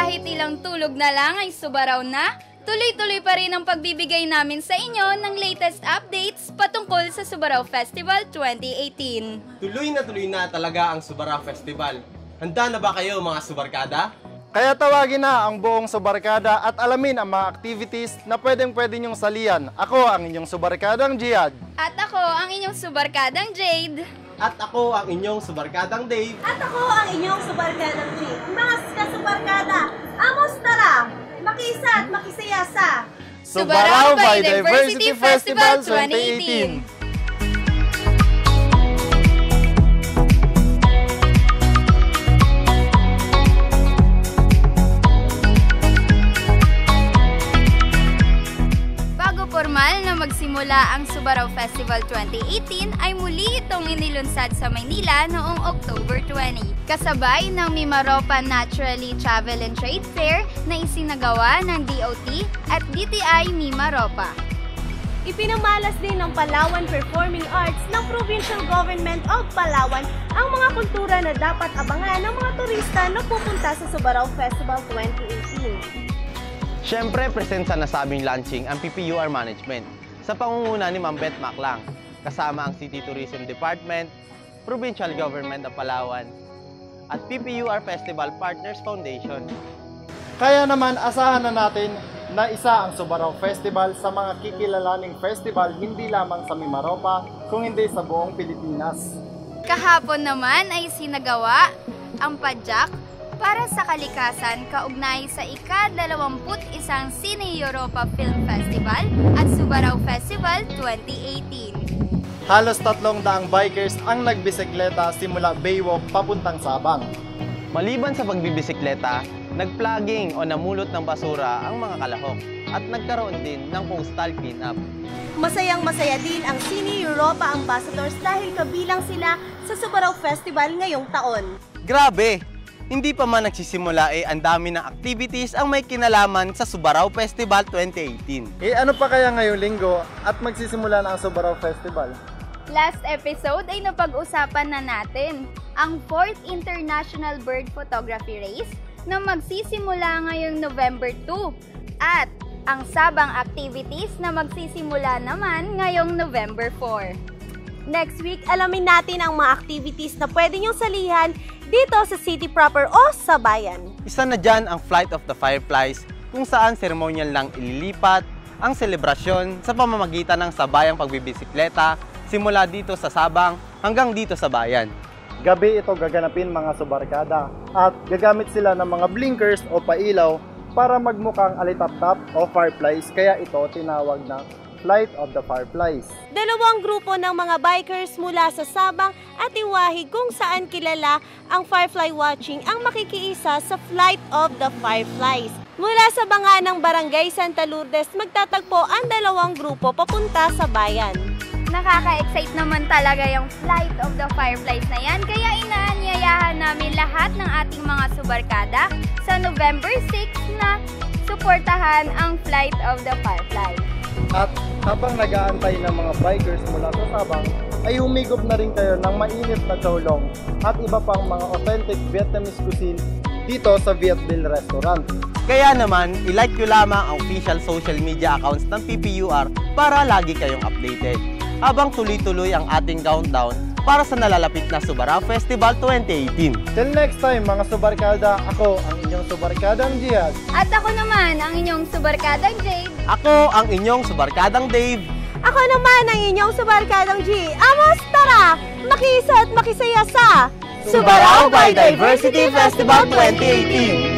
kahit ilang tulog na lang ay subaraw na, tuloy-tuloy pa rin ang pagbibigay namin sa inyo ng latest updates patungkol sa Subarao Festival 2018. Tuloy na talaga ang Subarao Festival. Handa na ba kayo mga subarkada? Kaya tawagin na ang buong subarkada at alamin ang mga activities na pwede niyong salian. Ako ang inyong subarkadang Jihad. At ako ang inyong subarkadang Jade. At ako ang inyong subarkadang Dave. At ako ang inyong subarkadang G. Mga ka-subarkada, amos tara! Makisa at makisaya sa Subarao Biodiversity Festival 2018. Formal na magsimula ang Subarao Festival 2018 ay muli itong inilunsad sa Maynila noong October 20, kasabay ng Mimaropa Naturally Travel and Trade Fair na isinagawa ng DOT at DTI Mimaropa. Ipinamalas din ng Palawan Performing Arts ng Provincial Government of Palawan ang mga kultura na dapat abangan ng mga turista na pupunta sa Subarao Festival 2018. Siyempre, present sa nasabing launching ang PPUR Management sa pangunguna ni Ma'am Beth Maclang, kasama ang City Tourism Department, Provincial Government of Palawan, at PPUR Festival Partners Foundation. Kaya naman asahan na natin na isa ang Subarao Festival sa mga kikilalaning festival hindi lamang sa Mimaropa, kung hindi sa buong Pilipinas. Kahapon naman ay sinagawa ang padyak para sa kalikasan kaugnay sa ika-21 Cine Europa Film Festival at Subarao Festival 2018. Halos 300 bikers ang nagbisikleta simula Baywalk papuntang Sabang. Maliban sa pagbibisikleta, nagplugging o namulot ng basura ang mga kalahok at nagkaroon din ng postal cleanup. Masayang-masaya din ang Cine Europa Ambassadors dahil kabilang sila sa Subarao Festival ngayong taon. Grabe! Hindi pa man nagsisimula ang dami ng activities ang may kinalaman sa Subarao Festival 2018. Ano pa kaya ngayong linggo at magsisimula na ang Subarao Festival? Last episode ay napag-usapan na natin ang 4th International Bird Photography Race na magsisimula ngayong November 2 at ang Sabang activities na magsisimula naman ngayong November 4. Next week, alamin natin ang mga activities na pwede niyong salihan dito sa city proper o sa bayan. Isa na dyan ang Flight of the Fireflies kung saan seremonyal lang ililipat ang selebrasyon sa pamamagitan ng sabayang pagbibisikleta simula dito sa Sabang hanggang dito sa bayan. Gabi ito gaganapin mga subarkada at gagamit sila ng mga blinkers o pailaw para magmukhang alitap-tap o fireflies, kaya ito tinawag na Flight of the Fireflies. Dalawang grupo ng mga bikers mula sa Sabang at Iwahig kung saan kilala ang firefly watching ang makikiisa sa Flight of the Fireflies. Mula sa banga ng Barangay Santa Lourdes, magtatagpo ang dalawang grupo papunta sa bayan. Nakaka-excite naman talaga yung Flight of the Fireflies na yan, kaya inaanyayahan namin lahat ng ating mga subarkada sa November 6 na suportahan ang Flight of the Fireflies. At habang nag-aantay ng mga bikers mula sa Sabang, ay humigop na rin kayo ng mainit na chowlong at iba pang mga authentic Vietnamese cuisine dito sa Vietville Restaurant. Kaya naman, ilike nyo lamang ang official social media accounts ng PPUR para lagi kayong updated. Habang tuloy-tuloy ang ating countdown para sa nalalapit na Subarao Festival 2018. Till next time mga subarkada, ako ang inyong subarkadang Jihad. At ako naman ang inyong subarkadang Jade. Ako ang inyong subarkadang Dave. Ako naman ang inyong subarkadang G. Amos tara! Makisa at makisaya sa Subarao Biodiversity Festival 2018!